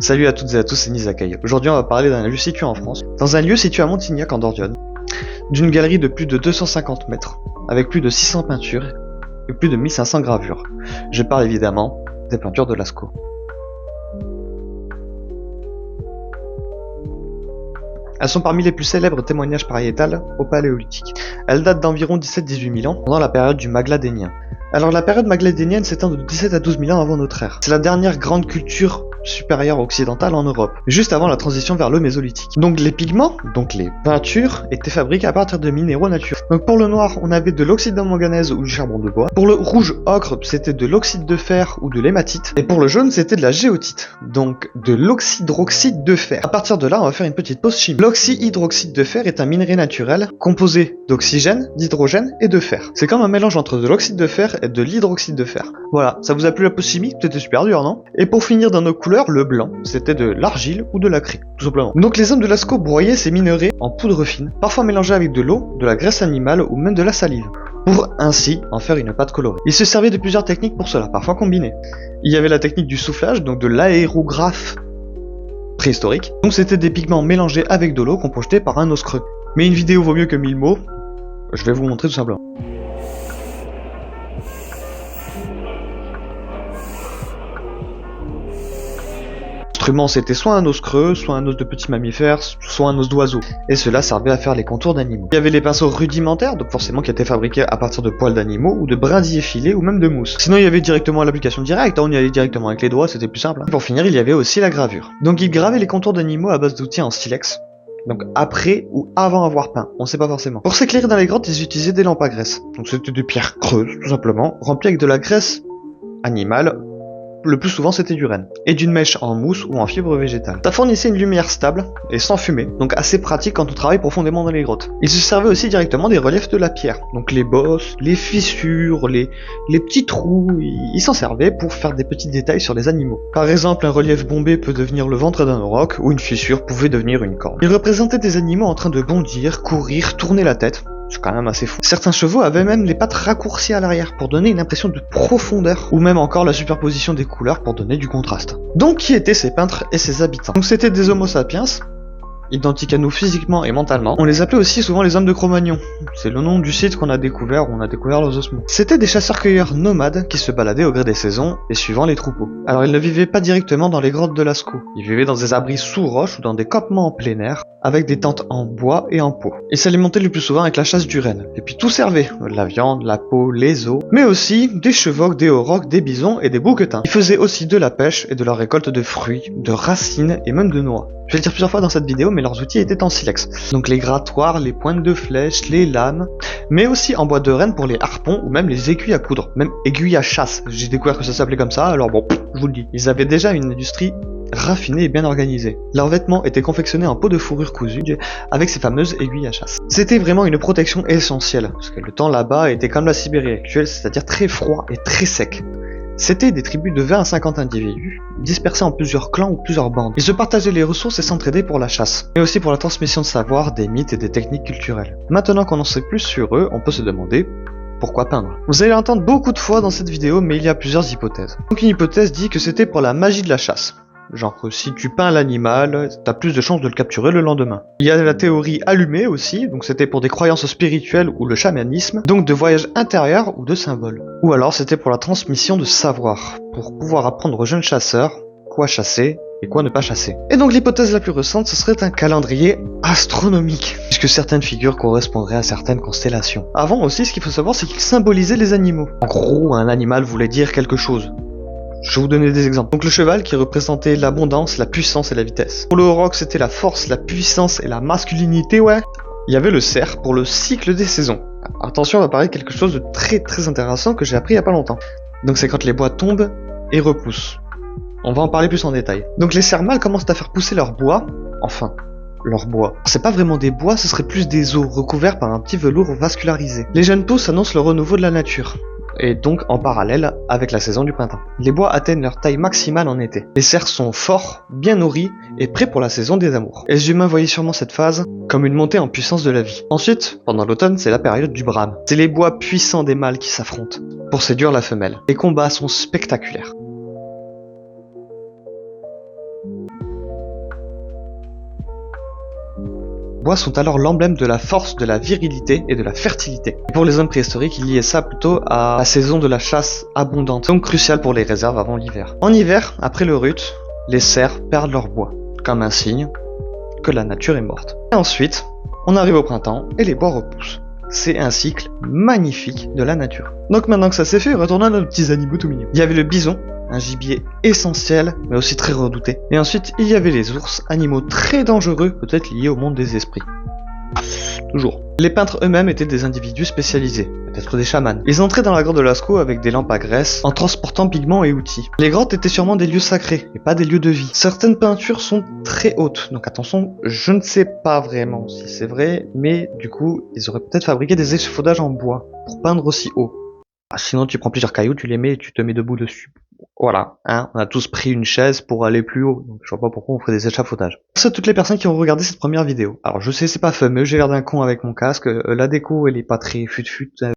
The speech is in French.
Salut à toutes et à tous, c'est Nizakai. Aujourd'hui on va parler d'un lieu situé en France, dans un lieu situé à Montignac en Dordogne, d'une galerie de plus de 250 mètres, avec plus de 600 peintures et plus de 1500 gravures. Je parle évidemment des peintures de Lascaux. Elles sont parmi les plus célèbres témoignages pariétals au Paléolithique. Elles datent d'environ 17-18 000 ans, pendant la période du Magladénien. Alors la période magladénienne s'étend de 17 à 12 000 ans avant notre ère. C'est la dernière grande culture supérieure occidentale en Europe, juste avant la transition vers le Mésolithique. Donc les pigments, donc les peintures, étaient fabriqués à partir de minéraux naturels. Donc pour le noir, on avait de l'oxyde de manganèse ou du charbon de bois. Pour le rouge ocre, c'était de l'oxyde de fer ou de l'hématite. Et pour le jaune, c'était de la géotite, donc de l'oxydroxyde de fer. À partir de là, on va faire une petite pause chimique. L'oxyhydroxyde de fer est un minerai naturel composé d'oxygène, d'hydrogène et de fer. C'est comme un mélange entre de l'oxyde de fer et de l'hydroxyde de fer. Voilà, ça vous a plu la pause chimique? C'était super dur, non? Et pour finir dans nos couleurs, le blanc, c'était de l'argile ou de la craie, tout simplement. Donc les hommes de Lascaux broyaient ces minerais en poudre fine, parfois mélangés avec de l'eau, de la graisse animale ou même de la salive, pour ainsi en faire une pâte colorée. Ils se servaient de plusieurs techniques pour cela, parfois combinées. Il y avait la technique du soufflage, donc de l'aérographe préhistorique. Donc c'était des pigments mélangés avec de l'eau qu'on projetait par un os creux. Mais une vidéo vaut mieux que 1000 mots, je vais vous montrer tout simplement. C'était soit un os creux, soit un os de petit mammifère, soit un os d'oiseau, et cela servait à faire les contours d'animaux. Il y avait les pinceaux rudimentaires, donc forcément qui étaient fabriqués à partir de poils d'animaux, ou de brindilles effilées, ou même de mousse. Sinon il y avait directement l'application directe, on y allait directement avec les doigts, c'était plus simple. Pour finir, il y avait aussi la gravure. Donc ils gravaient les contours d'animaux à base d'outils en silex, donc après ou avant avoir peint, on sait pas forcément. Pour s'éclairer dans les grottes, ils utilisaient des lampes à graisse, donc c'était des pierres creuses, tout simplement, remplies avec de la graisse animale. Le plus souvent c'était du renne, et d'une mèche en mousse ou en fibre végétale. Ça fournissait une lumière stable et sans fumée, donc assez pratique quand on travaille profondément dans les grottes. Il se servait aussi directement des reliefs de la pierre, donc les bosses, les fissures, les petits trous, ils s'en servaient pour faire des petits détails sur les animaux. Par exemple, un relief bombé peut devenir le ventre d'un auroch, ou une fissure pouvait devenir une corne. Il représentait des animaux en train de bondir, courir, tourner la tête. C'est quand même assez fou. Certains chevaux avaient même les pattes raccourcies à l'arrière pour donner une impression de profondeur, ou même encore la superposition des couleurs pour donner du contraste. Donc qui étaient ces peintres et ces habitants? Donc c'était des Homo sapiens, identiques à nous physiquement et mentalement. On les appelait aussi souvent les hommes de Cro-Magnon. C'est le nom du site qu'on a découvert, où on a découvert leurs ossements. C'était des chasseurs-cueilleurs nomades qui se baladaient au gré des saisons et suivant les troupeaux. Alors ils ne vivaient pas directement dans les grottes de Lascaux. Ils vivaient dans des abris sous roches ou dans des campements en plein air, avec des tentes en bois et en peau. Ils s'alimentaient le plus souvent avec la chasse du renne. Et puis tout servait, la viande, la peau, les os, mais aussi des chevaux, des aurochs, des bisons et des bouquetins. Ils faisaient aussi de la pêche et de la récolte de fruits, de racines et même de noix. Je vais le dire plusieurs fois dans cette vidéo, mais leurs outils étaient en silex. Donc les grattoirs, les pointes de flèches, les lames, mais aussi en bois de renne pour les harpons ou même les aiguilles à coudre, même aiguilles à chasse. J'ai découvert que ça s'appelait comme ça, alors bon, je vous le dis. Ils avaient déjà une industrie raffinée et bien organisée. Leurs vêtements étaient confectionnés en peau de fourrure cousue avec ces fameuses aiguilles à chasse. C'était vraiment une protection essentielle, parce que le temps là-bas était comme la Sibérie actuelle, c'est-à-dire très froid et très sec. C'était des tribus de 20 à 50 individus, dispersés en plusieurs clans ou plusieurs bandes. Ils se partageaient les ressources et s'entraidaient pour la chasse, mais aussi pour la transmission de savoir, des mythes et des techniques culturelles. Maintenant qu'on en sait plus sur eux, on peut se demander pourquoi peindre. Vous allez l'entendre beaucoup de fois dans cette vidéo, mais il y a plusieurs hypothèses. Donc une hypothèse dit que c'était pour la magie de la chasse. Genre que si tu peins l'animal, t'as plus de chances de le capturer le lendemain. Il y a la théorie allumée aussi, donc c'était pour des croyances spirituelles ou le chamanisme, donc de voyage intérieur ou de symboles. Ou alors c'était pour la transmission de savoir, pour pouvoir apprendre aux jeunes chasseurs quoi chasser et quoi ne pas chasser. Et donc l'hypothèse la plus récente, ce serait un calendrier astronomique, puisque certaines figures correspondraient à certaines constellations. Avant aussi, ce qu'il faut savoir, c'est qu'ils symbolisaient les animaux. En gros, un animal voulait dire quelque chose. Je vais vous donner des exemples. Donc le cheval qui représentait l'abondance, la puissance et la vitesse. Pour le auroch, c'était la force, la puissance et la masculinité, ouais. Il y avait le cerf pour le cycle des saisons. Attention, on va parler de quelque chose de très très intéressant que j'ai appris il y a pas longtemps. Donc c'est quand les bois tombent et repoussent. On va en parler plus en détail. Donc les cerfs mâles commencent à faire pousser leur bois, enfin, leur bois. C'est pas vraiment des bois, ce serait plus des os recouverts par un petit velours vascularisé. Les jeunes pousses annoncent le renouveau de la nature, et donc en parallèle avec la saison du printemps. Les bois atteignent leur taille maximale en été. Les cerfs sont forts, bien nourris et prêts pour la saison des amours. Et les humains voyaient sûrement cette phase comme une montée en puissance de la vie. Ensuite, pendant l'automne, c'est la période du brame. C'est les bois puissants des mâles qui s'affrontent pour séduire la femelle. Les combats sont spectaculaires. Les bois sont alors l'emblème de la force, de la virilité et de la fertilité. Et pour les hommes préhistoriques, ils liaient ça plutôt à la saison de la chasse abondante, donc cruciale pour les réserves avant l'hiver. En hiver, après le rut, les cerfs perdent leur bois, comme un signe que la nature est morte. Et ensuite, on arrive au printemps et les bois repoussent. C'est un cycle magnifique de la nature. Donc maintenant que ça s'est fait, retournons à nos petits animaux tout mignons. Il y avait le bison, un gibier essentiel, mais aussi très redouté. Et ensuite, il y avait les ours, animaux très dangereux, peut-être liés au monde des esprits. Toujours. Les peintres eux-mêmes étaient des individus spécialisés, peut-être des chamans. Ils entraient dans la grotte de Lascaux avec des lampes à graisse, en transportant pigments et outils. Les grottes étaient sûrement des lieux sacrés, et pas des lieux de vie. Certaines peintures sont très hautes, donc attention, je ne sais pas vraiment si c'est vrai, mais du coup, ils auraient peut-être fabriqué des échafaudages en bois, pour peindre aussi haut. Sinon, tu prends plusieurs cailloux, tu les mets et tu te mets debout dessus. Voilà, hein, on a tous pris une chaise pour aller plus haut, donc je vois pas pourquoi on ferait des échafaudages. Merci à toutes les personnes qui ont regardé cette première vidéo. Alors je sais c'est pas fameux, j'ai l'air d'un con avec mon casque, la déco elle est pas très fut-fut,